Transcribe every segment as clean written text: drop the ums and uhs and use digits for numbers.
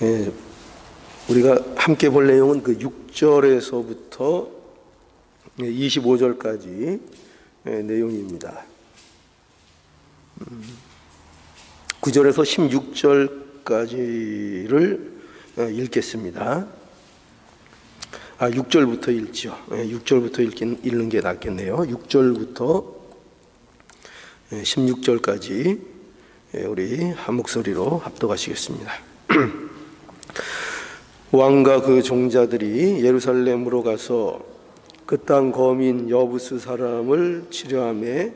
예, 우리가 함께 볼 내용은 그 6절에서부터 25절까지 내용입니다. 9절에서 16절까지를 읽겠습니다. 6절부터 읽죠. 6절부터 읽는 게 낫겠네요. 6절부터 16절까지 우리 한 목소리로 합독하시겠습니다. 왕과 그 종자들이 예루살렘으로 가서 그 땅 거민 여부스 사람을 치려하매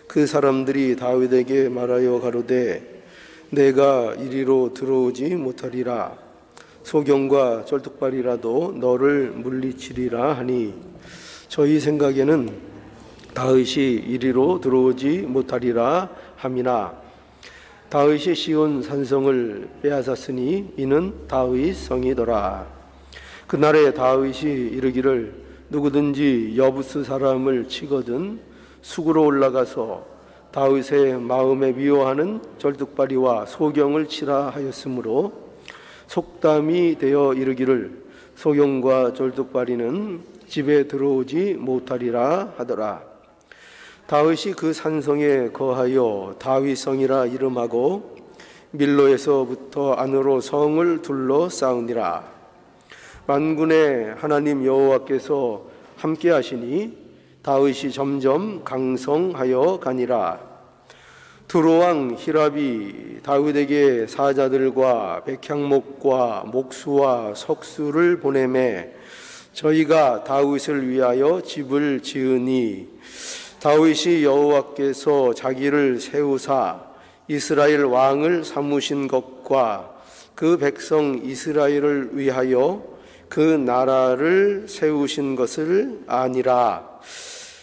그 사람들이 다윗에게 말하여 가로되 내가 이리로 들어오지 못하리라. 소경과 쩔뚝발이라도 너를 물리치리라 하니 저희 생각에는 다윗이 이리로 들어오지 못하리라 함이나 다윗이 시온 산성을 빼앗았으니 이는 다윗 성이더라. 그날에 다윗이 이르기를 누구든지 여부스 사람을 치거든 수구로 올라가서 다윗의 마음에 미워하는 쩔뚝발이와 소경을 치라 하였으므로 속담이 되어 이르기를 소경과 쩔뚝발이는 집에 들어오지 못하리라 하더라. 다윗이 그 산성에 거하여 다윗성이라 이름하고 밀로에서부터 안으로 성을 둘러 싸우니라. 만군의 하나님 여호와께서 함께 하시니 다윗이 점점 강성하여 가니라. 두로왕 히랍이 다윗에게 사자들과 백향목과 목수와 석수를 보내매 저희가 다윗을 위하여 집을 지으니 다윗이 여호와께서 자기를 세우사 이스라엘 왕을 삼으신 것과 그 백성 이스라엘을 위하여 그 나라를 세우신 것을 아니라.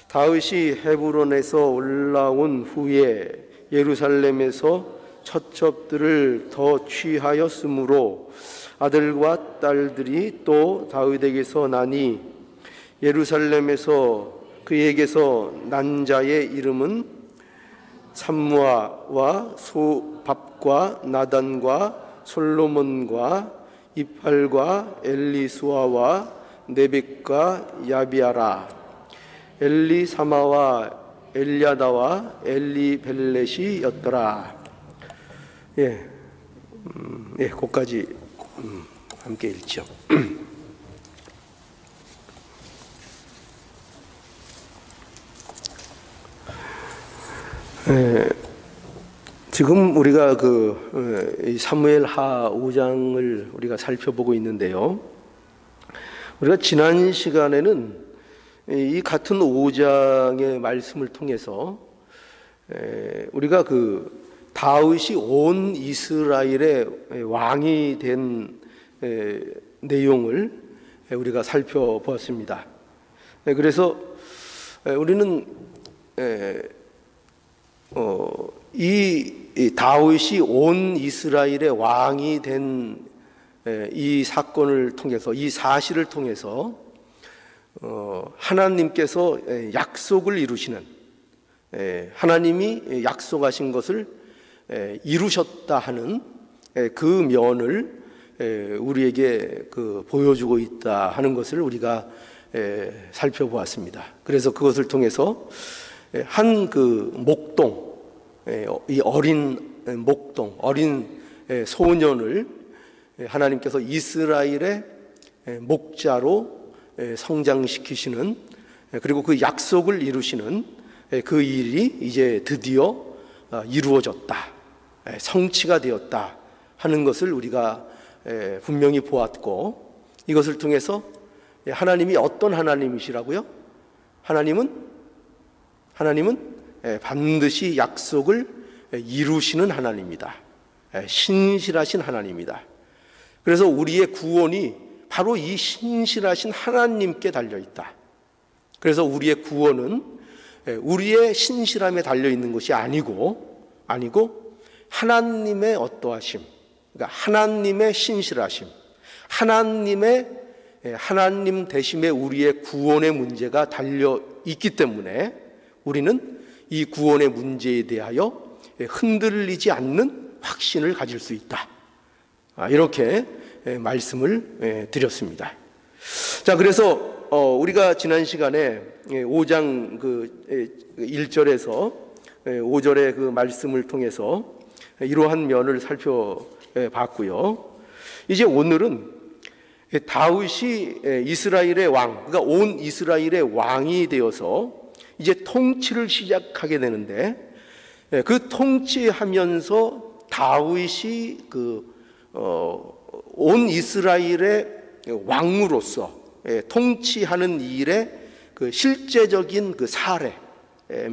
다윗이 헤브론에서 올라온 후에 예루살렘에서 처첩들을 더 취하였으므로 아들과 딸들이 또 다윗에게서 나니 예루살렘에서 그에게서 난 자의 이름은 삼무아와 소밥과 나단과 솔로몬과 이팔과 엘리수아와 네벡과 야비아라. 엘리사마와 엘야다와 엘리벨렛이었더라. 거기까지 함께 읽죠. 지금 우리가 이 사무엘하 5장을 우리가 살펴보고 있는데요. 우리가 지난 시간에는 이 같은 5장의 말씀을 통해서 우리가 그 다윗이 온 이스라엘의 왕이 된 내용을 우리가 살펴보았습니다. 그래서 우리는 이 다윗이 온 이스라엘의 왕이 된 이 사건을 통해서, 이 사실을 통해서 하나님께서 약속을 이루시는, 하나님이 약속하신 것을 이루셨다 하는 그 면을 우리에게 보여주고 있다 하는 것을 우리가 살펴보았습니다. 그래서 그것을 통해서 한 목동, 이 어린 목동, 어린 소년을 하나님께서 이스라엘의 목자로 성장시키시는, 그리고 그 약속을 이루시는 그 일이 이제 드디어 이루어졌다, 성취가 되었다 하는 것을 우리가 분명히 보았고, 이것을 통해서 하나님이 어떤 하나님이시라고요? 하나님은 반드시 약속을 이루시는 하나님이다. 신실하신 하나님이다. 그래서 우리의 구원이 바로 이 신실하신 하나님께 달려있다. 그래서 우리의 구원은 우리의 신실함에 달려있는 것이 아니고 하나님의 어떠하심, 그러니까 하나님의 신실하심, 하나님 대심에 우리의 구원의 문제가 달려있기 때문에 우리는 이 구원의 문제에 대하여 흔들리지 않는 확신을 가질 수 있다. 이렇게 말씀을 드렸습니다. 자, 그래서 우리가 지난 시간에 5장 1절에서 5절의 그 말씀을 통해서 이러한 면을 살펴봤고요. 이제 오늘은 다윗이 이스라엘의 왕, 그러니까 온 이스라엘의 왕이 되어서 이제 통치를 시작하게 되는데, 그 통치하면서 다윗이 온 이스라엘의 왕으로서 통치하는 일의 그 실제적인 그 사례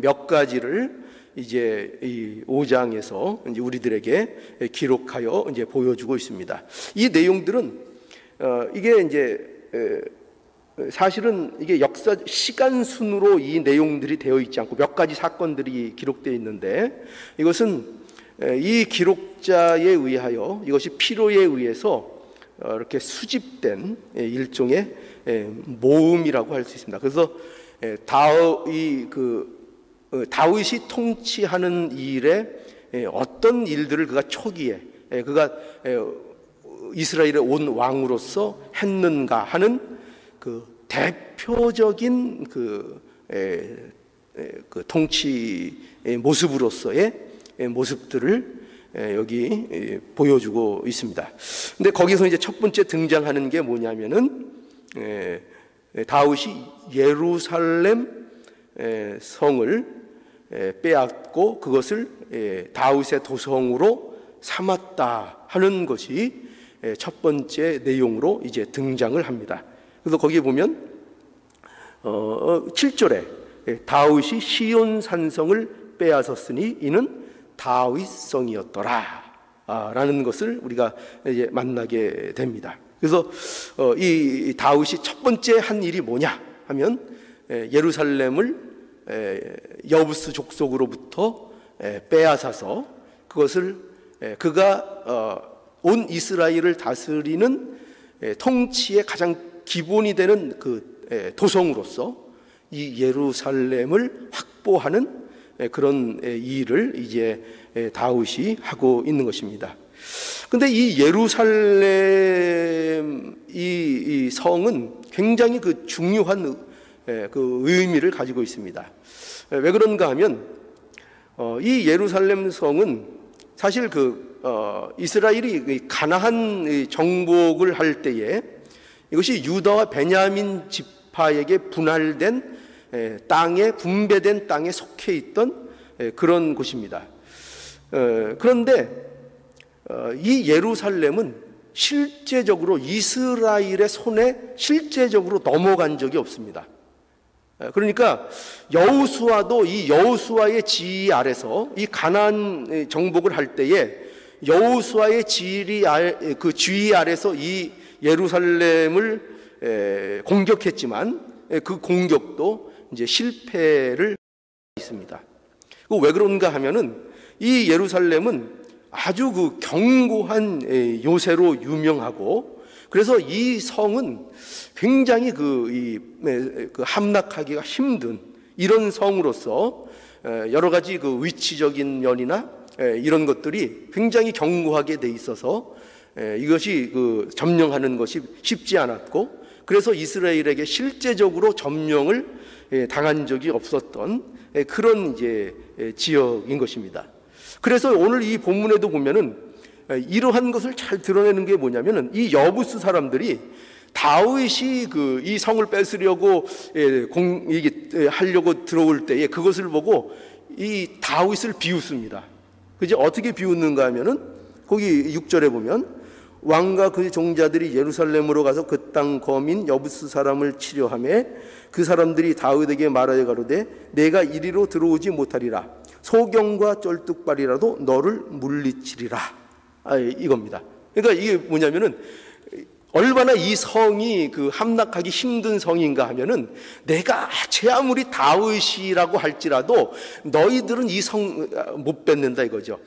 몇 가지를 이제 이 5장에서 이제 우리들에게 기록하여 이제 보여주고 있습니다. 이 내용들은 이게 이제 사실은 이게 역사 시간 순으로 이 내용들이 되어 있지 않고 몇 가지 사건들이 기록되어 있는데, 이것은 이 기록자에 의하여, 이것이 필요에 의해서 이렇게 수집된 일종의 모음이라고 할 수 있습니다. 그래서 다윗이 통치하는 일에 어떤 일들을 그가 초기에 그가 이스라엘의 온 왕으로서 했는가 하는 그 대표적인 그 통치 모습으로서의 모습들을 여기 보여주고 있습니다. 근데 거기서 이제 첫 번째 등장하는 게 뭐냐면은 다윗이 예루살렘 성을 빼앗고 그것을 다윗의 도성으로 삼았다 하는 것이 첫 번째 내용으로 이제 등장을 합니다. 그래서 거기에 보면 7절에 다윗이 시온 산성을 빼앗았으니 이는 다윗성이었더라 라는 것을 우리가 이제 만나게 됩니다. 그래서 이 다윗이 첫 번째 한 일이 뭐냐 하면 예루살렘을 여부스 족속으로부터 빼앗아서 그것을 그가 온 이스라엘을 다스리는 통치의 가장 기본이 되는 그 도성으로서 이 예루살렘을 확보하는 그런 일을 이제 다윗이 하고 있는 것입니다. 근데 이 예루살렘 이 성은 굉장히 그 중요한 그 의미를 가지고 있습니다. 왜 그런가 하면 이 예루살렘 성은 사실 이스라엘이 가나안 정복을 할 때에 이것이 유다와 베냐민 지파에게 분할된 땅에 분배된 땅에 속해 있던 그런 곳입니다. 그런데 이 예루살렘은 실제적으로 이스라엘의 손에 실제적으로 넘어간 적이 없습니다. 그러니까 여호수아도 이 여호수아의 지휘 아래서 이 가나안 정복을 할 때에 여호수아의 그 지휘 아래서 이 예루살렘을 공격했지만 그 공격도 이제 실패를 했습니다. 왜 그런가 하면은 이 예루살렘은 아주 그 견고한 요새로 유명하고, 그래서 이 성은 굉장히 함락하기가 힘든 이런 성으로서 여러 가지 그 위치적인 면이나 이런 것들이 굉장히 견고하게 돼 있어서 이것이 점령하는 것이 쉽지 않았고, 그래서 이스라엘에게 실제적으로 점령을 당한 적이 없었던 그런 이제 지역인 것입니다. 그래서 오늘 이 본문에도 보면은 이러한 것을 잘 드러내는 게 뭐냐면은 이 여부스 사람들이 다윗이 이 성을 뺏으려고 하려고 들어올 때에 그것을 보고 이 다윗을 비웃습니다. 그죠? 어떻게 비웃는가 하면은 거기 6절에 보면 왕과 그 종자들이 예루살렘으로 가서 그 땅 거민 여부스 사람을 치려하며 그 사람들이 다윗에게 말하여 가로되 내가 이리로 들어오지 못하리라. 소경과 쩔뚝발이라도 너를 물리치리라. 이겁니다. 그러니까 이게 뭐냐면은 얼마나 이 성이 함락하기 힘든 성인가 하면은 내가 아무리 다윗이라고 할지라도 너희들은 이 성 못 뺏는다 이거죠.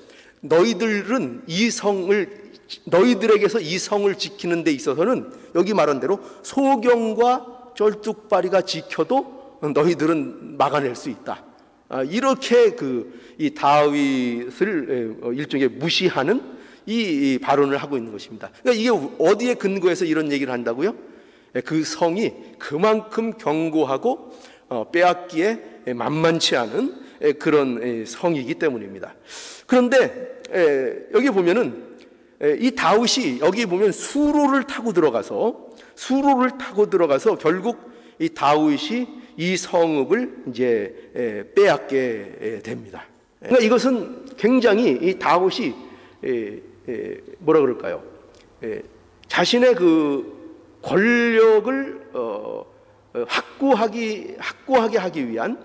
너희들은 너희들에게서 이 성을 지키는 데 있어서는 여기 말한 대로 소경과 쩔뚝발이가 지켜도 너희들은 막아낼 수 있다. 이렇게 이 다윗을 일종의 무시하는 이 발언을 하고 있는 것입니다. 그러니까 이게 어디에 근거해서 이런 얘기를 한다고요? 그 성이 그만큼 견고하고 빼앗기에 만만치 않은 그런 성이기 때문입니다. 그런데 여기 보면은 이 다윗이 여기 보면 수로를 타고 들어가서 결국 이 다윗이 이 성읍을 이제 빼앗게 됩니다. 그러니까 이것은 굉장히 이 다윗이 뭐라 그럴까요? 자신의 그 권력을 확고하게 하기 위한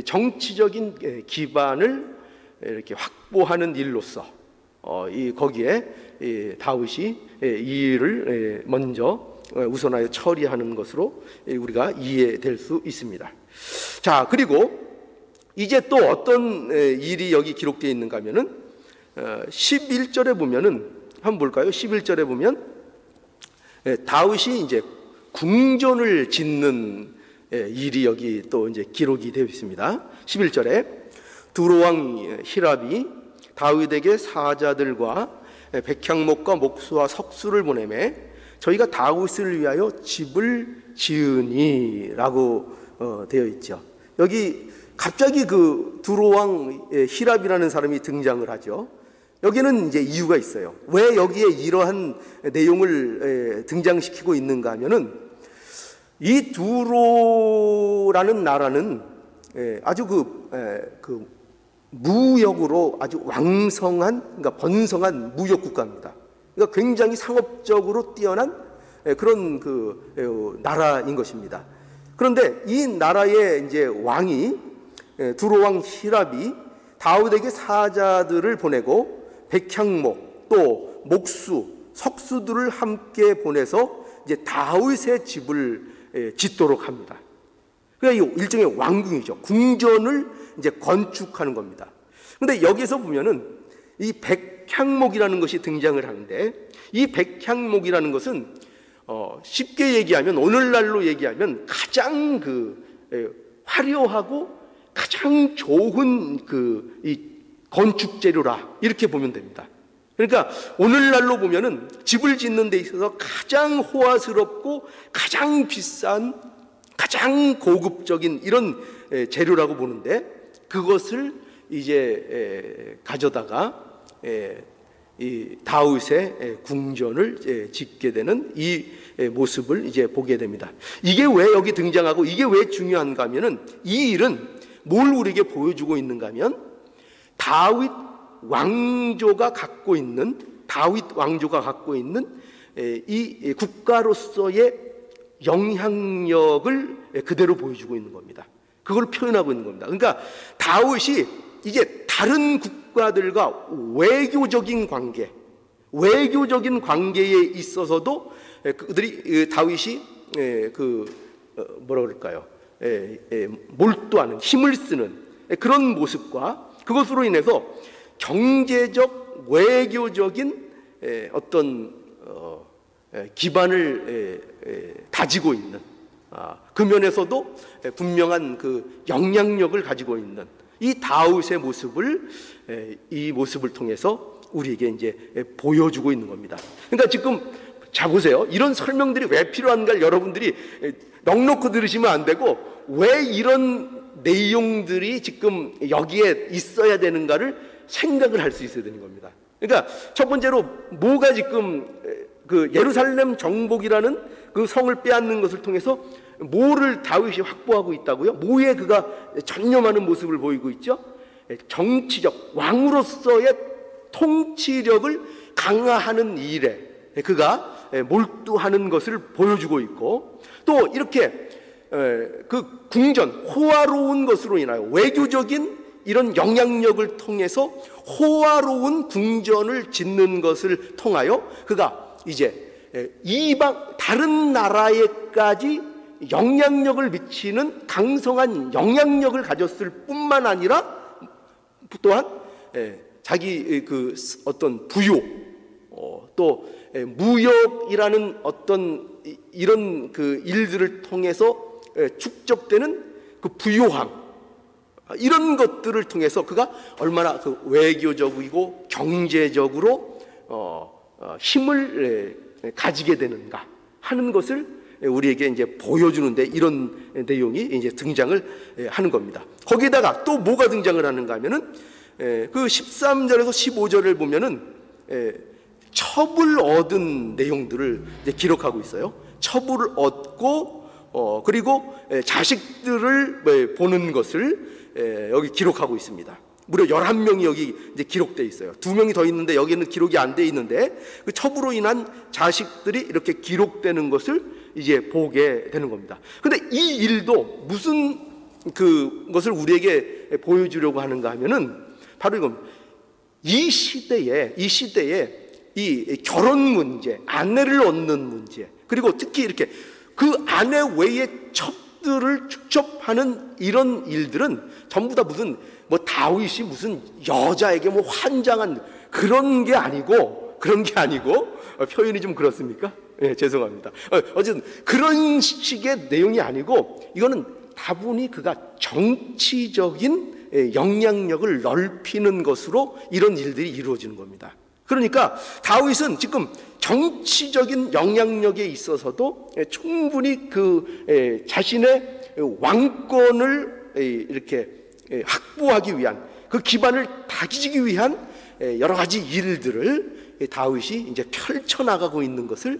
정치적인 기반을 이렇게 확보하는 일로서 거기에 다윗이 이 일을 먼저 우선하여 처리하는 것으로 우리가 이해될 수 있습니다. 자, 그리고 이제 또 어떤 일이 여기 기록되어 있는가 하면은 11절에 보면은 한번 볼까요? 11절에 보면 다윗이 이제 궁전을 짓는 일이 여기 또 이제 기록이 되어 있습니다. 11절에 두로왕 히랍이 다윗에게 사자들과 백향목과 목수와 석수를 보내매 저희가 다윗을 위하여 집을 지으니라고 되어 있죠. 여기 갑자기 그 두로왕 히랍이라는 사람이 등장을 하죠. 여기는 이제 이유가 있어요. 왜 여기에 이러한 내용을 등장시키고 있는가 하면은 이 두로라는 나라는 아주 그 무역으로 아주 왕성한, 그러니까 번성한 무역 국가입니다. 그러니까 굉장히 상업적으로 뛰어난 그런 그 나라인 것입니다. 그런데 이 나라의 이제 왕이 두로왕 히랍이 다윗에게 사자들을 보내고 백향목 또 목수 석수들을 함께 보내서 이제 다윗의 집을 짓도록 합니다. 그러니까 일종의 왕궁이죠. 궁전을 이제 건축하는 겁니다. 그런데 여기서 보면은 이 백향목이라는 것이 등장을 하는데 이 백향목이라는 것은 쉽게 얘기하면 오늘날로 얘기하면 가장 화려하고 가장 좋은 이 건축 재료라 이렇게 보면 됩니다. 그러니까 오늘날로 보면은 집을 짓는 데 있어서 가장 호화스럽고 가장 비싼 가장 고급적인 이런 재료라고 보는데 그것을 이제 가져다가 이 다윗의 궁전을 짓게 되는 이 모습을 이제 보게 됩니다. 이게 왜 여기 등장하고 이게 왜 중요한가 하면은 이 일은 뭘 우리에게 보여주고 있는가 하면 다윗 왕조가 갖고 있는 이 국가로서의 영향력을 그대로 보여주고 있는 겁니다. 그걸 표현하고 있는 겁니다. 그러니까 다윗이 이제 다른 국가들과 외교적인 관계에 있어서도 그들이 다윗이 뭐라 그럴까요? 몰두하는 힘을 쓰는 그런 모습과 그것으로 인해서 경제적 외교적인 어떤 기반을 다지고 있는 그 면에서도 분명한 그 영향력을 가지고 있는 이 다윗의 모습을 이 모습을 통해서 우리에게 이제 보여주고 있는 겁니다. 그러니까 지금 자 보세요. 이런 설명들이 왜 필요한가를 여러분들이 넉넉히 들으시면 안 되고 왜 이런 내용들이 지금 여기에 있어야 되는가를 생각을 할 수 있어야 되는 겁니다. 그러니까 첫 번째로 뭐가 지금 그 예루살렘 정복이라는 그 성을 빼앗는 것을 통해서 뭐를 다윗이 확보하고 있다고요? 뭐에 그가 전념하는 모습을 보이고 있죠? 정치적 왕으로서의 통치력을 강화하는 일에 그가 몰두하는 것을 보여주고 있고 또 이렇게 그 궁전 호화로운 것으로 인하여 외교적인 이런 영향력을 통해서 호화로운 궁전을 짓는 것을 통하여 그가 이제 이방 다른 나라에까지 영향력을 미치는 강성한 영향력을 가졌을 뿐만 아니라 또한 자기 그 어떤 부요 또 무역이라는 어떤 이런 그 일들을 통해서 축적되는 그 부요함 이런 것들을 통해서 그가 얼마나 그 외교적이고 경제적으로 힘을 가지게 되는가 하는 것을 우리에게 이제 보여주는데 이런 내용이 이제 등장을 하는 겁니다. 거기에다가 또 뭐가 등장을 하는가 하면은 그 13절에서 15절을 보면은 첩을 얻은 내용들을 이제 기록하고 있어요. 첩을 얻고 그리고 자식들을 보는 것을 여기 기록하고 있습니다. 무려 11명이 여기 이제 기록되어 있어요. 2명이 더 있는데 여기는 기록이 안 돼 있는데 그 첩으로 인한 자식들이 이렇게 기록되는 것을 이제 보게 되는 겁니다. 근데 이 일도 무슨 그것을 우리에게 보여주려고 하는가 하면은 바로 이겁니다. 이 시대에 이 결혼 문제, 아내를 얻는 문제, 그리고 특히 이렇게 그 아내 외의 첩들을 축적하는 이런 일들은 전부 다 무슨 뭐 다윗이 무슨 여자에게 뭐 환장한 그런 게 아니고 표현이 좀 그렇습니까? 예, 죄송합니다. 어쨌든 그런 식의 내용이 아니고 이거는 다분히 그가 정치적인 영향력을 넓히는 것으로 이런 일들이 이루어지는 겁니다. 그러니까 다윗은 지금 정치적인 영향력에 있어서도 충분히 그 자신의 왕권을 이렇게 확보하기 위한 그 기반을 다지기 위한 여러 가지 일들을 다윗이 이제 펼쳐나가고 있는 것을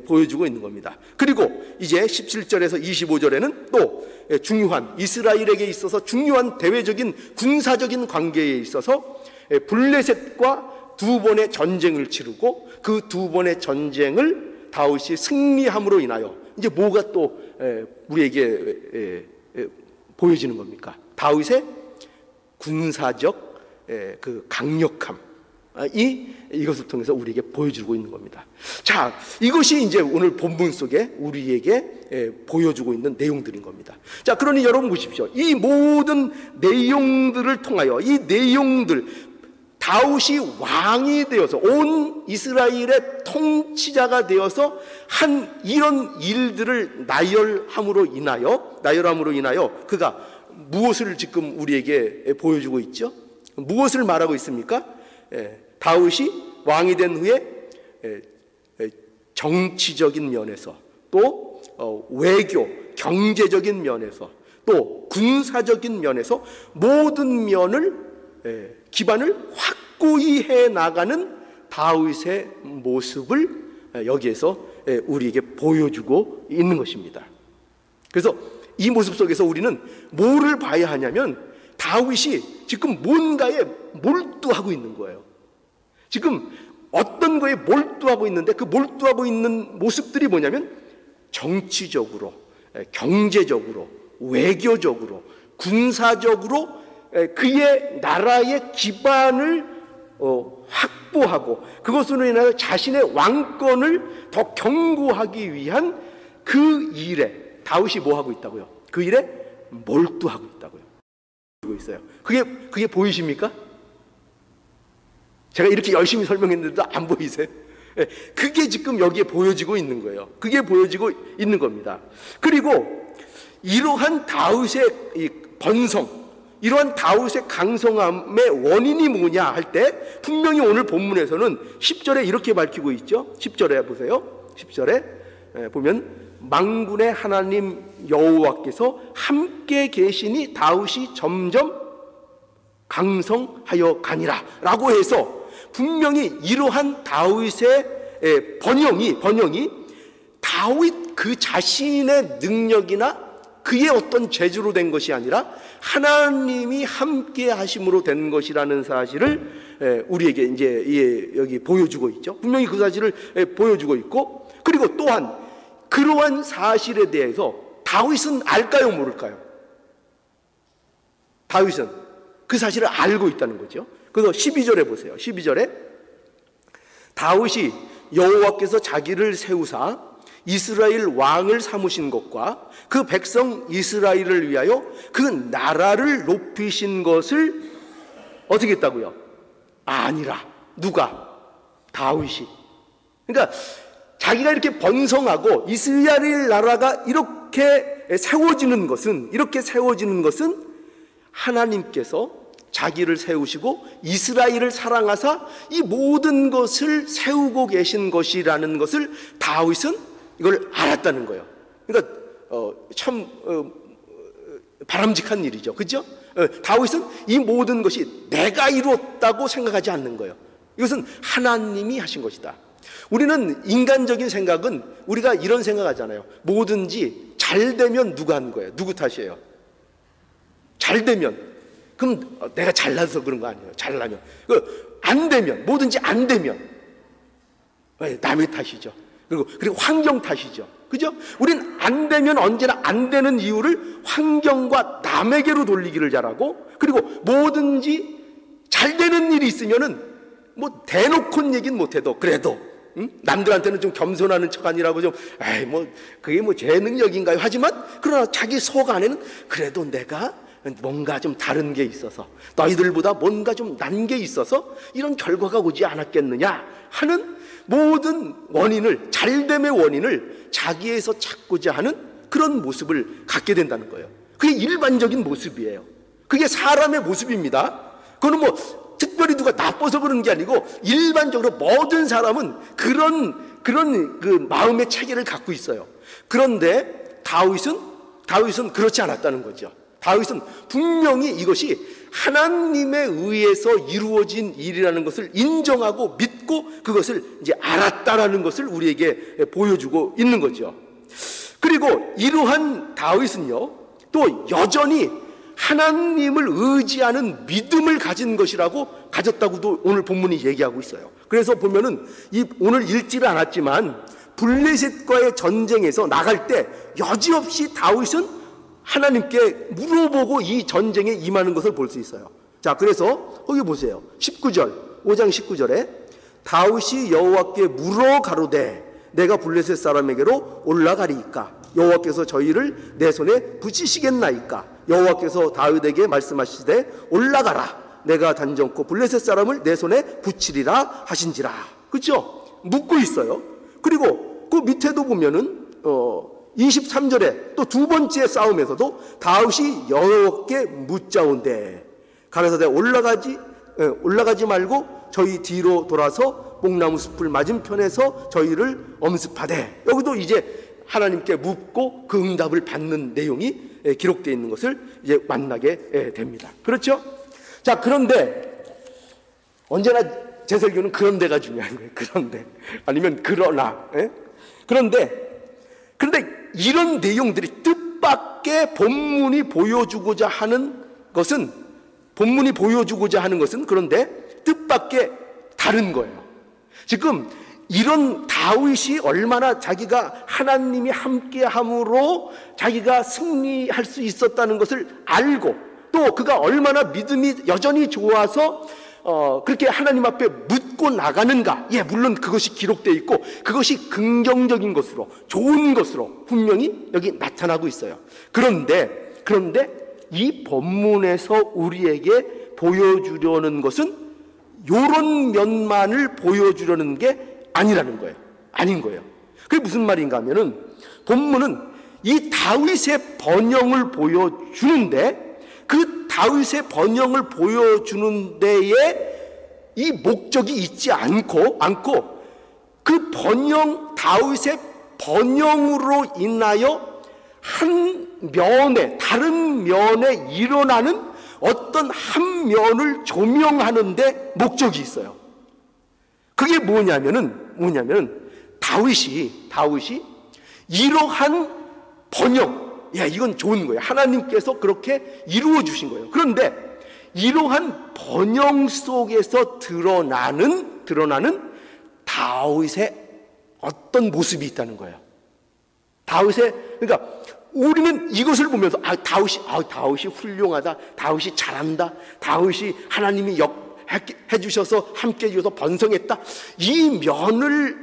보여주고 있는 겁니다. 그리고 이제 17절에서 25절에는 또 중요한 이스라엘에게 있어서 중요한 대외적인 군사적인 관계에 있어서 블레셋과 2번의 전쟁을 치르고 그 2번의 전쟁을 다윗이 승리함으로 인하여 이제 뭐가 또 우리에게 보여지는 겁니까? 다윗의 군사적 그 강력함 이것을 통해서 우리에게 보여주고 있는 겁니다. 자, 이것이 이제 오늘 본문 속에 우리에게 보여주고 있는 내용들인 겁니다. 자, 그러니 여러분 보십시오. 이 모든 내용들을 통하여 이 내용들 다윗이 왕이 되어서 온 이스라엘의 통치자가 되어서 한 이런 일들을 나열함으로 인하여 그가 무엇을 지금 우리에게 보여주고 있죠? 무엇을 말하고 있습니까? 다윗이 왕이 된 후에 정치적인 면에서 또 외교, 경제적인 면에서 또 군사적인 면에서 모든 면을 기반을 확고히 해 나가는 다윗의 모습을 여기에서 우리에게 보여주고 있는 것입니다. 그래서 이 모습 속에서 우리는 뭐를 봐야 하냐면 다윗이 지금 뭔가에 몰두하고 있는 거예요. 지금 어떤 거에 몰두하고 있는데 그 몰두하고 있는 모습들이 뭐냐면 정치적으로, 경제적으로, 외교적으로, 군사적으로 그의 나라의 기반을 확보하고 그것으로 인하여 자신의 왕권을 더 견고하기 위한 그 일에 다윗이 뭐 하고 있다고요? 그 일에 몰두하고 있다고요. 있어요. 그게 보이십니까? 제가 이렇게 열심히 설명했는데도 안 보이세요? 그게 지금 여기에 보여지고 있는 거예요. 그게 보여지고 있는 겁니다. 그리고 이러한 다윗의 이 번성, 이러한 다윗의 강성함의 원인이 뭐냐 할 때 분명히 오늘 본문에서는 10절에 이렇게 밝히고 있죠. 10절에 보세요. 10절에 보면 만군의 하나님 여호와께서 함께 계시니 다윗이 점점 강성하여 가니라 라고 해서 분명히 이러한 다윗의 번영이 다윗 그 자신의 능력이나 그의 어떤 재주로 된 것이 아니라 하나님이 함께 하심으로 된 것이라는 사실을 우리에게 이제 여기 보여주고 있죠. 분명히 그 사실을 보여주고 있고, 그리고 또한 그러한 사실에 대해서 다윗은 알까요, 모를까요? 다윗은 그 사실을 알고 있다는 거죠. 그래서 12절에 보세요. 12절에 다윗이 여호와께서 자기를 세우사 이스라엘 왕을 삼으신 것과 그 백성 이스라엘을 위하여 그 나라를 높이신 것을 어떻게 했다고요? 아니라. 누가? 다윗이. 그러니까 자기가 이렇게 번성하고 이스라엘 나라가 이렇게 세워지는 것은 하나님께서 자기를 세우시고 이스라엘을 사랑하사 이 모든 것을 세우고 계신 것이라는 것을 다윗은 이걸 알았다는 거예요. 그러니까 참 바람직한 일이죠. 그렇죠? 다윗은 이 모든 것이 내가 이루었다고 생각하지 않는 거예요. 이것은 하나님이 하신 것이다. 우리는 인간적인 생각은 우리가 이런 생각하잖아요. 뭐든지 잘 되면 누가 한 거예요? 누구 탓이에요? 잘 되면, 그럼 내가 잘나서 그런 거 아니에요. 잘나면. 안 되면, 뭐든지 안 되면 남의 탓이죠. 그리고 환경 탓이죠. 그죠? 우린 안 되면 언제나 안 되는 이유를 환경과 남에게로 돌리기를 잘하고, 그리고 뭐든지 잘 되는 일이 있으면은 뭐 대놓고는 얘기는 못해도 그래도 남들한테는 좀 겸손하는 척 아니라고 좀 그게 뭐 제 능력인가요? 하지만 그러나 자기 속 안에는 그래도 내가 뭔가 좀 다른 게 있어서, 너희들보다 뭔가 좀 난 게 있어서 이런 결과가 오지 않았겠느냐 하는 모든 원인을, 잘됨의 원인을 자기에서 찾고자 하는 그런 모습을 갖게 된다는 거예요. 그게 일반적인 모습이에요. 그게 사람의 모습입니다. 그거는 뭐 특별히 누가 나빠서 그러는 게 아니고 일반적으로 모든 사람은 그런 그 마음의 체계를 갖고 있어요. 그런데 다윗은 그렇지 않았다는 거죠. 다윗은 분명히 이것이 하나님에 의해서 이루어진 일이라는 것을 인정하고 믿고 그것을 이제 알았다라는 것을 우리에게 보여주고 있는 거죠. 그리고 이러한 다윗은요, 또 여전히 하나님을 의지하는 믿음을 가졌다고도 오늘 본문이 얘기하고 있어요. 그래서 보면은 오늘 읽지를 않았지만 블레셋과의 전쟁에서 나갈 때 여지없이 다윗은 하나님께 물어보고 이 전쟁에 임하는 것을 볼 수 있어요. 자, 그래서 거기 보세요. 19절, 5장 19절에 다윗이 여호와께 물어 가로되 내가 블레셋 사람에게로 올라가리이까? 여호와께서 저희를 내 손에 붙이시겠나이까? 여호와께서 다윗에게 말씀하시되 올라가라. 내가 단정코 블레셋 사람을 내 손에 붙이리라 하신지라. 그렇죠? 묻고 있어요. 그리고 그 밑에도 보면은 23절에 또 두 번째 싸움에서도 다윗이 여호와께 묻자온대 가라사대 올라가지 말고 저희 뒤로 돌아서 뽕나무 숲을 맞은편에서 저희를 엄습하되, 여기도 이제 하나님께 묻고 그 응답을 받는 내용이 기록되어 있는 것을 이제 만나게 됩니다. 그렇죠? 자, 그런데 언제나 제 설교는 그런데가 중요한 거예요. 그런데 아니면 그러나. 그런데 이런 내용들이 뜻밖의 본문이 보여주고자 하는 것은 그런데 뜻밖의 다른 거예요. 지금 이런 다윗이 얼마나 자기가 하나님이 함께함으로 자기가 승리할 수 있었다는 것을 알고, 또 그가 얼마나 믿음이 여전히 좋아서 그렇게 하나님 앞에 묻고 나가는가. 물론 그것이 기록되어 있고 그것이 긍정적인 것으로, 좋은 것으로 분명히 여기 나타나고 있어요. 그런데 이 본문에서 우리에게 보여주려는 것은 이런 면만을 보여주려는 게 아니라는 거예요. 아닌 거예요. 그게 무슨 말인가 하면은 본문은 이 다윗의 번영을 보여주는데, 그 다윗의 번영을 보여주는 데에 이 목적이 있지 않고 그 번영, 다윗의 번영으로 인하여 다른 면에 일어나는 어떤 한 면을 조명하는 데 목적이 있어요. 그게 뭐냐면은 다윗이 이러한 번영, 이건 좋은 거예요. 하나님께서 그렇게 이루어 주신 거예요. 그런데 이러한 번영 속에서 드러나는 다윗의 어떤 모습이 있다는 거예요. 그러니까 우리는 이것을 보면서 다윗이 훌륭하다, 다윗이 잘한다, 다윗이 하나님이 해주셔서 함께 해주셔서 번성했다, 이 면을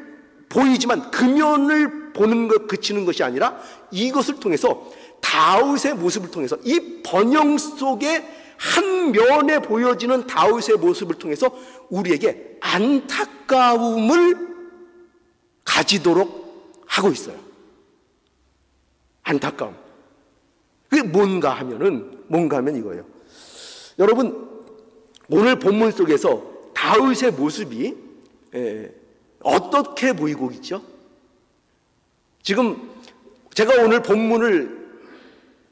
보이지만 그 면을 보는 것 그치는 것이 아니라 이것을 통해서, 다윗의 모습을 통해서, 이 번영 속에 한 면에 보여지는 다윗의 모습을 통해서 우리에게 안타까움을 가지도록 하고 있어요. 안타까움. 그게 뭔가 하면 이거예요. 여러분, 오늘 본문 속에서 다윗의 모습이 어떻게 보이고 있죠? 지금 제가 오늘 본문을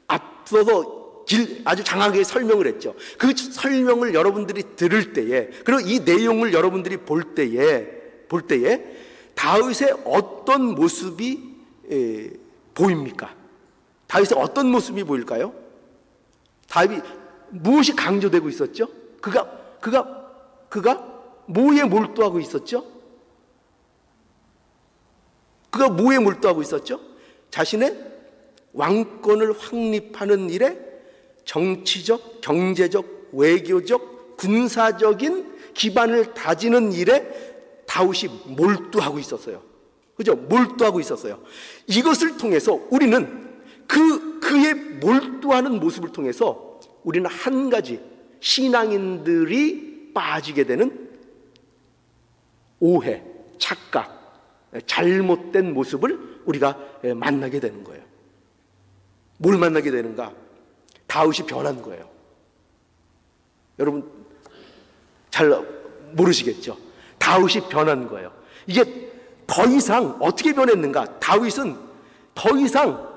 앞서서 아주 장하게 설명을 했죠. 그 설명을 여러분들이 들을 때에, 그리고 이 내용을 여러분들이 볼 때에 다윗의 어떤 모습이 보입니까? 다윗의 어떤 모습이 보일까요? 다윗이 무엇이 강조되고 있었죠? 그가 뭐에 몰두하고 있었죠? 그가 뭐에 몰두하고 있었죠? 자신의 왕권을 확립하는 일에 정치적, 경제적, 외교적, 군사적인 기반을 다지는 일에 다윗이 몰두하고 있었어요. 그죠? 몰두하고 있었어요. 이것을 통해서 우리는 그의 몰두하는 모습을 통해서 우리는 한 가지 신앙인들이 빠지게 되는 오해, 착각, 잘못된 모습을 우리가 만나게 되는 거예요. 뭘 만나게 되는가? 다윗이 변한 거예요. 여러분 잘 모르시겠죠? 다윗이 변한 거예요. 이게 더 이상 어떻게 변했는가? 다윗은 더 이상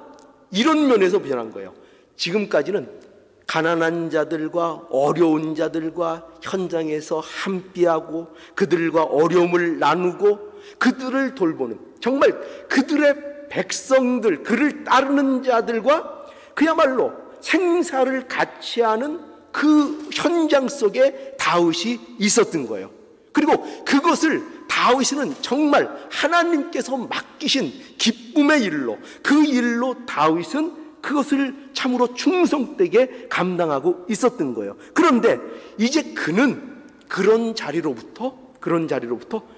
이런 면에서 변한 거예요. 지금까지는 가난한 자들과 어려운 자들과 현장에서 함께하고 그들과 어려움을 나누고 그들을 돌보는, 정말 그들의 백성들, 그를 따르는 자들과 그야말로 생사를 같이 하는 그 현장 속에 다윗이 있었던 거예요. 그리고 그것을 다윗은 정말 하나님께서 맡기신 기쁨의 일로, 그 일로 다윗은 그것을 참으로 충성되게 감당하고 있었던 거예요. 그런데 이제 그는 그런 자리로부터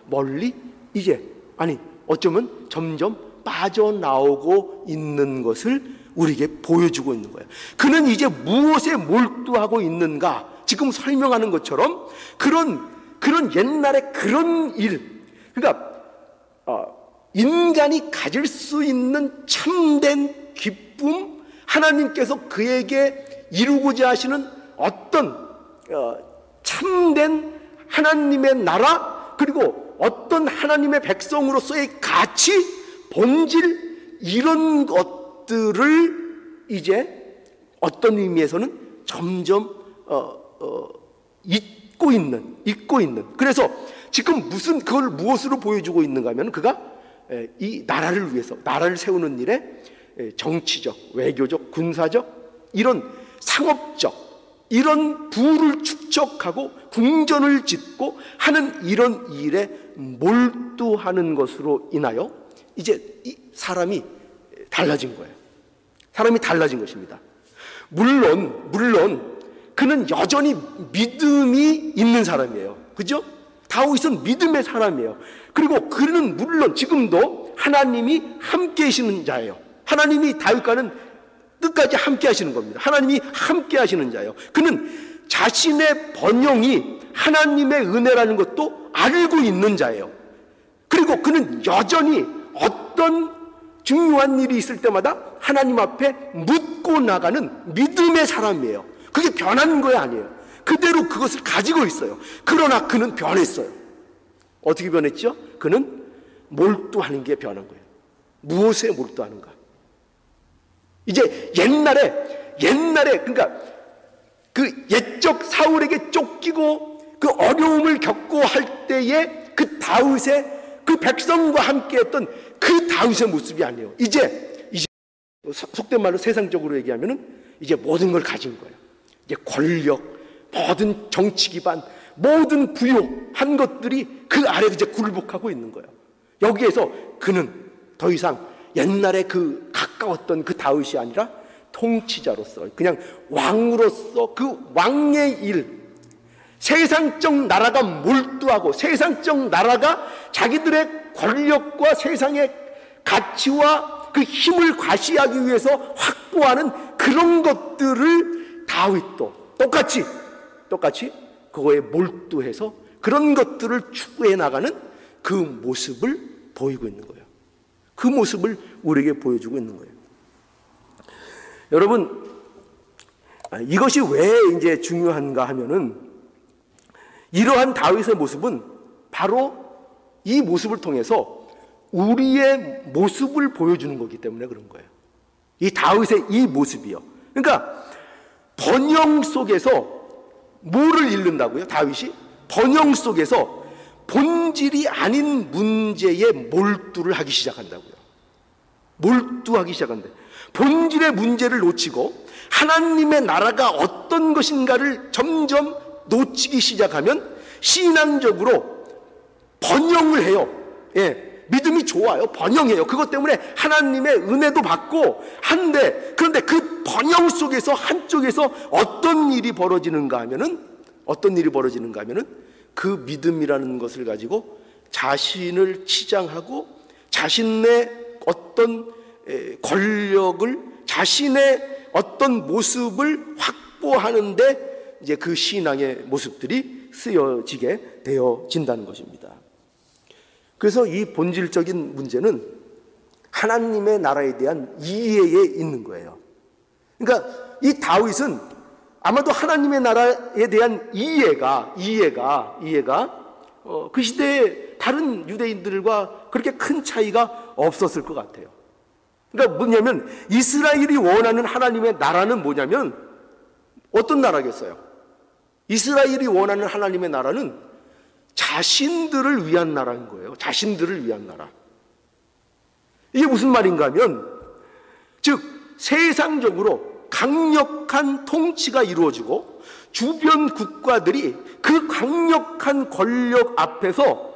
멀리 이제 어쩌면 점점 빠져나오고 있는 것을 우리에게 보여주고 있는 거예요. 그는 이제 무엇에 몰두하고 있는가? 지금 설명하는 것처럼 그런 옛날에 그런 일, 그러니까 인간이 가질 수 있는 참된 기쁨, 하나님께서 그에게 이루고자 하시는 어떤 참된 하나님의 나라, 그리고 어떤 하나님의 백성으로서의 가치, 본질, 이런 것들을 이제 어떤 의미에서는 점점 잊고 있는. 그래서 지금 그걸 무엇으로 보여주고 있는가 하면 그가 이 나라를 위해서, 나라를 세우는 일에 정치적, 외교적, 군사적, 이런 상업적, 이런 부를 축적하고 궁전을 짓고 하는 이런 일에 몰두하는 것으로 인하여 이제 이 사람이 달라진 거예요. 사람이 달라진 것입니다. 물론 그는 여전히 믿음이 있는 사람이에요. 그죠? 다윗은 믿음의 사람이에요. 그리고 그는 물론 지금도 하나님이 함께 하시는 자예요. 하나님이 다윗과는 끝까지 함께 하시는 겁니다. 하나님이 함께 하시는 자예요. 그는 자신의 번영이 하나님의 은혜라는 것도 알고 있는 자예요. 그리고 그는 여전히 어떤 중요한 일이 있을 때마다 하나님 앞에 묻고 나가는 믿음의 사람이에요. 그게 변한 거 아니에요. 그대로 그것을 가지고 있어요. 그러나 그는 변했어요. 어떻게 변했죠? 그는 몰두하는 게 변한 거예요. 무엇에 몰두하는가? 이제 옛날에 그러니까 그 옛적 사울에게 쫓기고 그 어려움을 겪고 할 때에 그 다윗의 그 백성과 함께했던 그 다윗의 모습이 아니에요. 이제 속된 말로 세상적으로 얘기하면은 이제 모든 걸 가진 거예요. 이제 권력, 모든 정치 기반, 모든 부요한 것들이 그 아래 이제 굴복하고 있는 거예요. 여기에서 그는 더 이상 옛날에 그 가까웠던 그 다윗이 아니라 통치자로서, 그냥 왕으로서 그 왕의 일, 세상적 나라가 몰두하고 세상적 나라가 자기들의 권력과 세상의 가치와 그 힘을 과시하기 위해서 확보하는 그런 것들을 다윗도 똑같이 그거에 몰두해서 그런 것들을 추구해 나가는 그 모습을 보이고 있는 거예요. 그 모습을 우리에게 보여주고 있는 거예요. 여러분, 이것이 왜 이제 중요한가 하면은 이러한 다윗의 모습은 바로 이 모습을 통해서 우리의 모습을 보여주는 거기 때문에 그런 거예요. 이 다윗의 이 모습이요. 그러니까 번영 속에서 뭐를 잃는다고요? 다윗이 번영 속에서 본질이 아닌 문제에 몰두를 하기 시작한다고요. 몰두하기 시작한다. 본질의 문제를 놓치고 하나님의 나라가 어떤 것인가를 점점 놓치기 시작하면 신앙적으로 번영을 해요. 믿음이 좋아요. 번영해요. 그것 때문에 하나님의 은혜도 받고 한데, 그런데 그 번영 속에서 한쪽에서 어떤 일이 벌어지는가 하면은 그 믿음이라는 것을 가지고 자신을 치장하고 자신의 어떤 권력을, 자신의 어떤 모습을 확보하는데 이제 그 신앙의 모습들이 쓰여지게 되어진다는 것입니다. 그래서 이 본질적인 문제는 하나님의 나라에 대한 이해에 있는 거예요. 그러니까 이 다윗은 아마도 하나님의 나라에 대한 이해가 그 시대의 다른 유대인들과 그렇게 큰 차이가 없었을 것 같아요. 그러니까 뭐냐면 이스라엘이 원하는 하나님의 나라는 뭐냐면 어떤 나라겠어요? 이스라엘이 원하는 하나님의 나라는 자신들을 위한 나라인 거예요. 자신들을 위한 나라. 이게 무슨 말인가 하면, 즉 세상적으로 강력한 통치가 이루어지고 주변 국가들이 그 강력한 권력 앞에서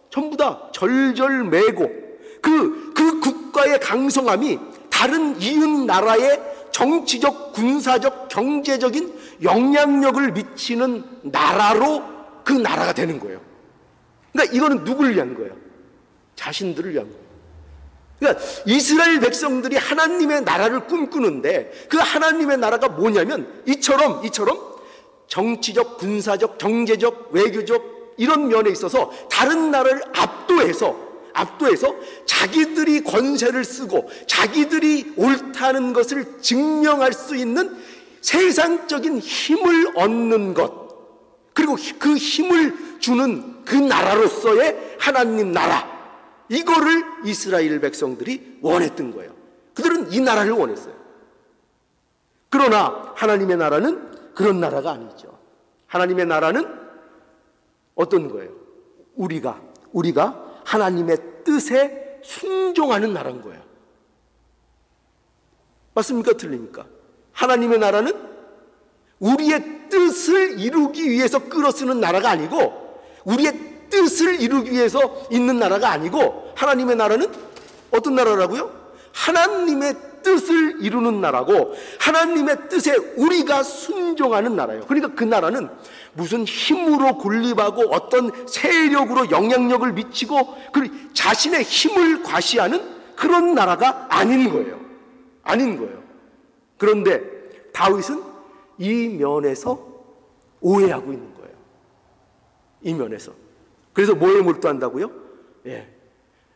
전부 다 절절매고 그 국가의 강성함이 다른 이웃 나라의 정치적, 군사적, 경제적인 영향력을 미치는 나라로 그 나라가 되는 거예요. 그러니까 이거는 누구를 위한 거예요? 자신들을 위한 거예요. 그러니까 이스라엘 백성들이 하나님의 나라를 꿈꾸는데 그 하나님의 나라가 뭐냐면 이처럼 정치적, 군사적, 경제적, 외교적 이런 면에 있어서 다른 나라를 압도해서 자기들이 권세를 쓰고 자기들이 옳다는 것을 증명할 수 있는 세상적인 힘을 얻는 것, 그리고 그 힘을 주는 그 나라로서의 하나님 나라, 이거를 이스라엘 백성들이 원했던 거예요. 그들은 이 나라를 원했어요. 그러나 하나님의 나라는 그런 나라가 아니죠. 하나님의 나라는 어떤 거예요? 우리가 하나님의 뜻에 순종하는 나라인 거예요. 맞습니까? 틀립니까? 하나님의 나라는 우리의 뜻을 이루기 위해서 끌어쓰는 나라가 아니고, 우리의 뜻을 이루기 위해서 있는 나라가 아니고, 하나님의 나라는 어떤 나라라고요? 하나님의 뜻을 이루는 나라고, 하나님의 뜻에 우리가 순종하는 나라예요. 그러니까 그 나라는 무슨 힘으로 군립하고 어떤 세력으로 영향력을 미치고 자신의 힘을 과시하는 그런 나라가 아닌 거예요. 그런데 다윗은 이 면에서 오해하고 있는 거예요. 이 면에서. 그래서 뭐에 몰두한다고요?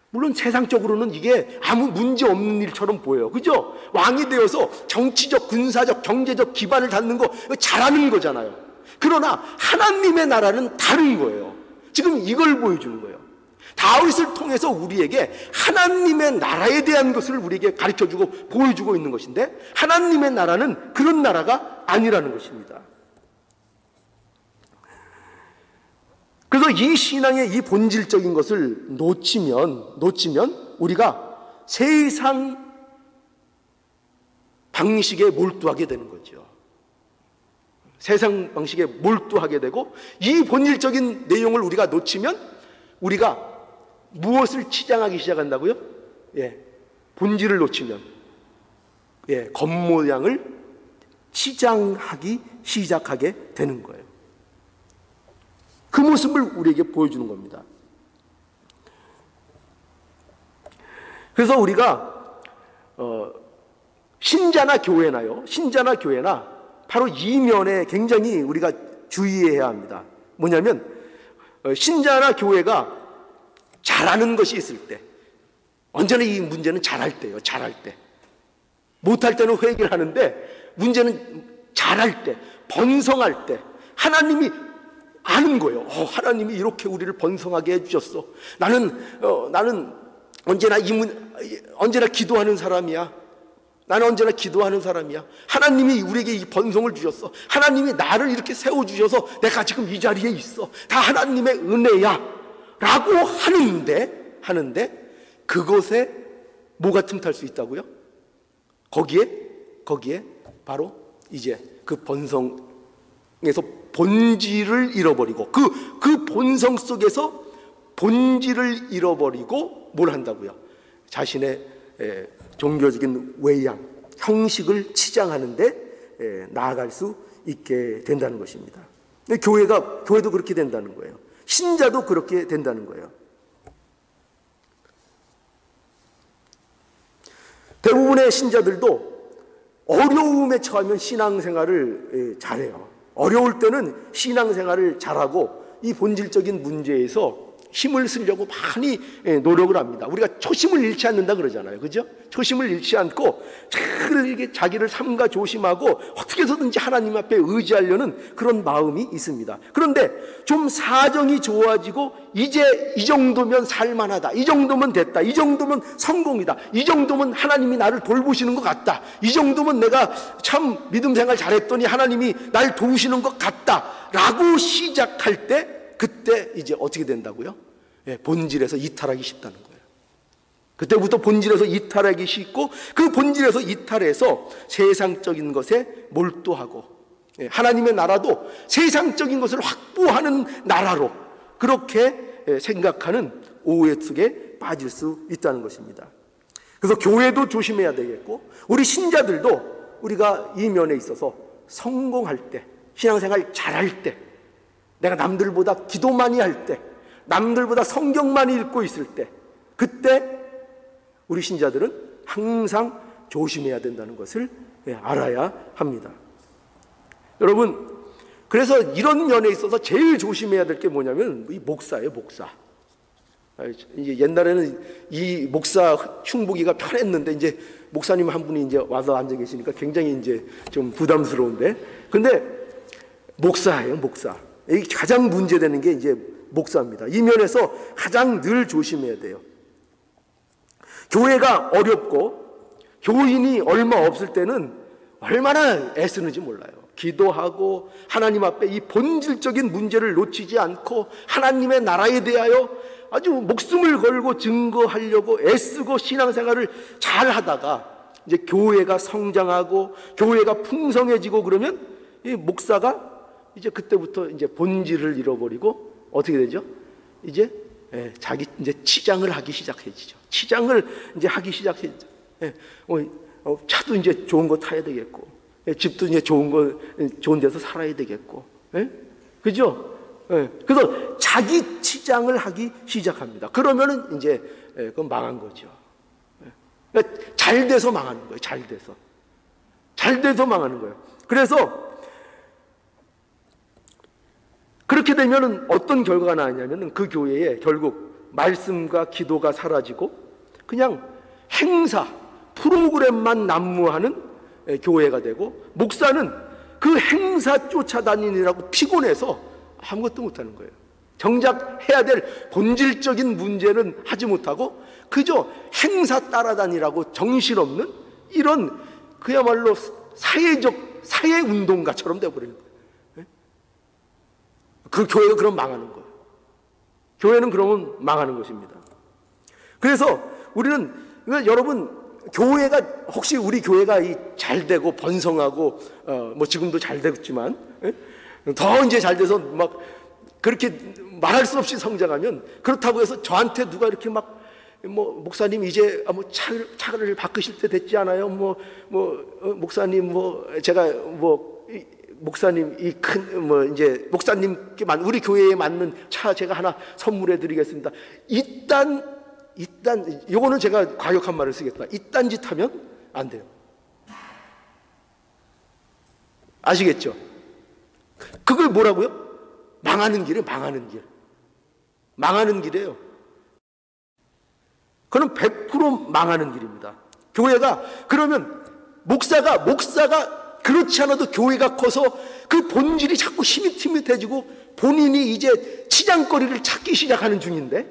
물론 세상적으로는 이게 아무 문제 없는 일처럼 보여요. 그죠? 왕이 되어서 정치적, 군사적, 경제적 기반을 갖는 거 잘하는 거잖아요. 그러나 하나님의 나라는 다른 거예요. 지금 이걸 보여주는 거예요. 다윗을 통해서 우리에게 하나님의 나라에 대한 것을 우리에게 가르쳐주고 보여주고 있는 것인데, 하나님의 나라는 그런 나라가 아니라는 것입니다. 그래서 이 신앙의 이 본질적인 것을 놓치면 우리가 세상 방식에 몰두하게 되는 거죠. 세상 방식에 몰두하게 되고, 이 본질적인 내용을 우리가 놓치면 우리가 무엇을 치장하기 시작한다고요? 본질을 놓치면 겉모양을 치장하기 시작하게 되는 거예요. 그 모습을 우리에게 보여주는 겁니다. 그래서 우리가 신자나 교회나 바로 이 면에 굉장히 우리가 주의해야 합니다. 뭐냐면 신자나 교회가 잘하는 것이 있을 때, 언제나 이 문제는 잘할 때예요. 잘할 때. 못할 때는 회개를 하는데, 문제는 잘할 때, 번성할 때, 하나님이 아는 거예요. 하나님이 이렇게 우리를 번성하게 해주셨어. 나는 언제나 기도하는 사람이야. 나는 언제나 기도하는 사람이야. 하나님이 우리에게 이 번성을 주셨어. 하나님이 나를 이렇게 세워주셔서 내가 지금 이 자리에 있어. 다 하나님의 은혜야 라고 하는데 그것에 뭐가 틈탈 수 있다고요? 거기에 바로 이제 그 번성에서 본질을 잃어버리고 그 본성 속에서 본질을 잃어버리고 뭘 한다고요? 자신의 종교적인 외양, 형식을 치장하는데 나아갈 수 있게 된다는 것입니다. 교회도 그렇게 된다는 거예요. 신자도 그렇게 된다는 거예요. 대부분의 신자들도 어려움에 처하면 신앙생활을 잘해요. 어려울 때는 신앙생활을 잘하고 이 본질적인 문제에서 힘을 쓰려고 많이 노력을 합니다. 우리가 초심을 잃지 않는다 그러잖아요. 그죠? 초심을 잃지 않고 늘 자기를 삼가 조심하고 어떻게 해서든지 하나님 앞에 의지하려는 그런 마음이 있습니다. 그런데 좀 사정이 좋아지고 이제 이 정도면 살만하다. 이 정도면 됐다. 이 정도면 성공이다. 이 정도면 하나님이 나를 돌보시는 것 같다. 이 정도면 내가 참 믿음 생활 잘했더니 하나님이 날 도우시는 것 같다 라고 시작할 때 그때 이제 어떻게 된다고요? 본질에서 이탈하기 쉽다는 거예요. 그때부터 본질에서 이탈하기 쉽고 그 본질에서 이탈해서 세상적인 것에 몰두하고 하나님의 나라도 세상적인 것을 확보하는 나라로 그렇게 생각하는 오해 속에 빠질 수 있다는 것입니다. 그래서 교회도 조심해야 되겠고 우리 신자들도 우리가 이 면에 있어서 성공할 때, 신앙생활 잘할 때, 내가 남들보다 기도 많이 할 때, 남들보다 성경 많이 읽고 있을 때, 그때 우리 신자들은 항상 조심해야 된다는 것을 알아야 합니다. 여러분, 그래서 이런 면에 있어서 제일 조심해야 될 게 뭐냐면 이 목사예요, 목사. 이제 옛날에는 이 목사 흉보기가 편했는데 이제 목사님 한 분이 이제 와서 앉아 계시니까 굉장히 이제 좀 부담스러운데, 근데 목사예요, 목사. 가장 문제되는 게 이제 목사입니다. 이 면에서 가장 늘 조심해야 돼요. 교회가 어렵고 교인이 얼마 없을 때는 얼마나 애쓰는지 몰라요. 기도하고 하나님 앞에 이 본질적인 문제를 놓치지 않고 하나님의 나라에 대하여 아주 목숨을 걸고 증거하려고 애쓰고 신앙생활을 잘 하다가 이제 교회가 성장하고 교회가 풍성해지고 그러면 이 목사가 이제 그때부터 이제 본질을 잃어버리고 어떻게 되죠? 이제 자기 이제 치장을 하기 시작해지죠. 치장을 이제 하기 시작해지죠. 차도 이제 좋은 거 타야 되겠고, 집도 이제 좋은 데서 살아야 되겠고, 그죠? 그래서 자기 치장을 하기 시작합니다. 그러면은 이제 그건 망한 거죠. 그러니까 잘 돼서 망하는 거예요. 잘 돼서 망하는 거예요. 그래서 그렇게 되면은 어떤 결과가 나냐면은 그 교회에 결국 말씀과 기도가 사라지고 그냥 행사, 프로그램만 난무하는 교회가 되고 목사는 그 행사 쫓아다니느라고 피곤해서 아무것도 못하는 거예요. 정작 해야 될 본질적인 문제는 하지 못하고 그저 행사 따라다니라고 정신없는 이런 그야말로 사회운동가처럼 되어버리는 거예요. 그 교회가 그럼 망하는 거예요. 교회는 그러면 망하는 것입니다. 그래서 우리는 여러분 교회가 혹시 우리 교회가 잘 되고 번성하고 뭐 지금도 잘 됐지만 더 이제 잘 돼서 막 그렇게 말할 수 없이 성장하면 그렇다고 해서 저한테 누가 이렇게 막 뭐 목사님 이제 뭐 차를 바꾸실 때 됐지 않아요? 목사님 제가 목사님 이제 목사님께 우리 교회에 맞는 차 제가 하나 선물해 드리겠습니다. 이딴 요거는 제가 과격한 말을 쓰겠다. 이딴 짓 하면 안 돼요. 아시겠죠? 그걸 뭐라고요? 망하는 길이에요. 망하는 길이에요. 그건 100% 망하는 길입니다. 교회가 그러면 목사가 그렇지 않아도 교회가 커서 그 본질이 자꾸 희밋희밋해지고 본인이 이제 치장거리를 찾기 시작하는 중인데,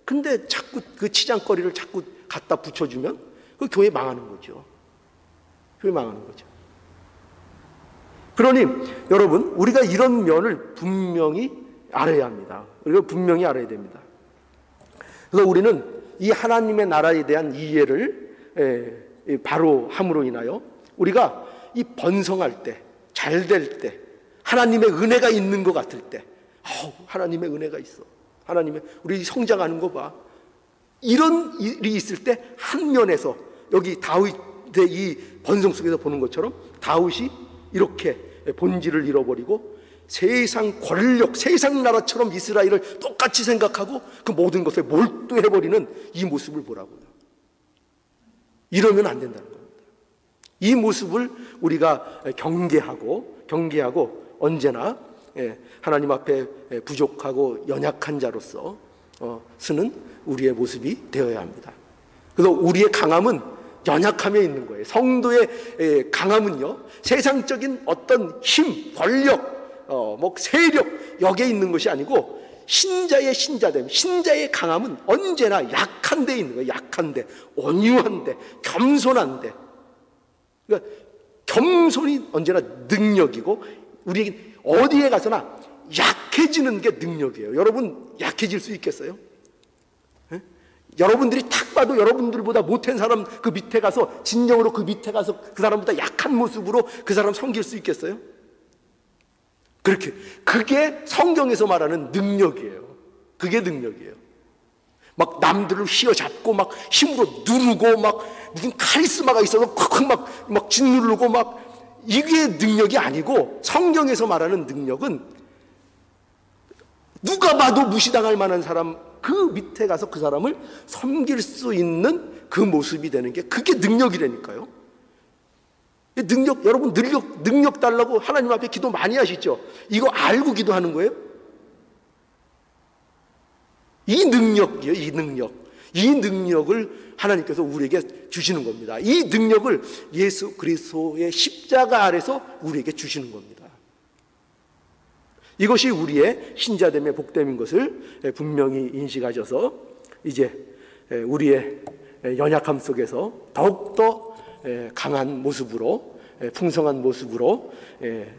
근데 자꾸 그 치장거리를 자꾸 갖다 붙여주면 그 교회 망하는 거죠. 교회 망하는 거죠. 그러니 여러분, 우리가 이런 면을 분명히 알아야 합니다. 우리가 분명히 알아야 됩니다. 그래서 우리는 이 하나님의 나라에 대한 이해를 바로 함으로 인하여 우리가 이 번성할 때, 잘 될 때, 하나님의 은혜가 있는 것 같을 때, 하나님의 은혜가 있어, 하나님의, 우리 성장하는 거 봐, 이런 일이 있을 때 한 면에서 여기 다윗의 이 번성 속에서 보는 것처럼 다윗이 이렇게 본질을 잃어버리고 세상 권력, 세상 나라처럼 이스라엘을 똑같이 생각하고 그 모든 것에 몰두해버리는 이 모습을 보라고요. 이러면 안 된다는 겁니다. 이 모습을 우리가 경계하고 언제나 하나님 앞에 부족하고 연약한 자로서 쓰는 우리의 모습이 되어야 합니다. 그래서 우리의 강함은 연약함에 있는 거예요. 성도의 강함은요, 세상적인 어떤 힘, 권력, 세력, 여기에 있는 것이 아니고 신자의 신자됨, 신자의 강함은 언제나 약한 데 있는 거예요. 약한 데, 온유한 데, 겸손한 데. 그러니까 겸손이 언제나 능력이고, 우리 어디에 가서나 약해지는 게 능력이에요. 여러분 약해질 수 있겠어요? 에? 여러분들이 딱 봐도 여러분들보다 못한 사람 그 밑에 가서, 진정으로 그 밑에 가서 그 사람보다 약한 모습으로 그 사람 섬길 수 있겠어요? 그렇게, 그게 성경에서 말하는 능력이에요. 그게 능력이에요. 막 남들을 휘어잡고 막 힘으로 누르고 막 무슨 카리스마가 있어서 콱콱 막 짓누르고 막, 이게 능력이 아니고, 성경에서 말하는 능력은 누가 봐도 무시당할 만한 사람 그 밑에 가서 그 사람을 섬길 수 있는 그 모습이 되는 게, 그게 능력이라니까요. 능력, 여러분 능력 달라고 하나님 앞에 기도 많이 하시죠? 이거 알고 기도하는 거예요? 이 능력이에요. 이 능력을 하나님께서 우리에게 주시는 겁니다. 이 능력을 예수 그리스도의 십자가 아래서 우리에게 주시는 겁니다. 이것이 우리의 신자됨의 복됨인 것을 분명히 인식하셔서 이제 우리의 연약함 속에서 더욱더 강한 모습으로, 풍성한 모습으로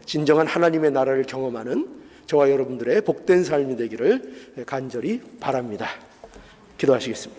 진정한 하나님의 나라를 경험하는 저와 여러분들의 복된 삶이 되기를 간절히 바랍니다. 기도하시겠습니다.